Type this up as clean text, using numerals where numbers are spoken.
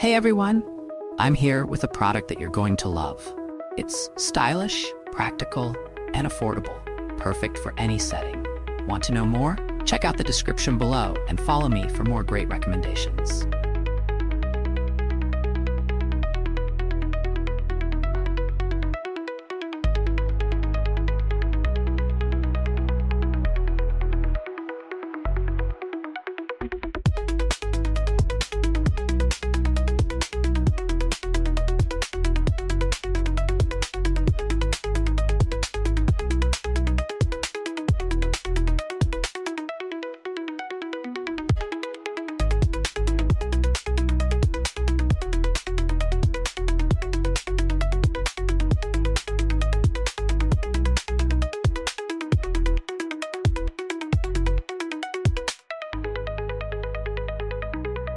Hey everyone, I'm here with a product that you're going to love. It's stylish, practical, and affordable, perfect for any setting. Want to know more? Check out the description below and follow me for more great recommendations.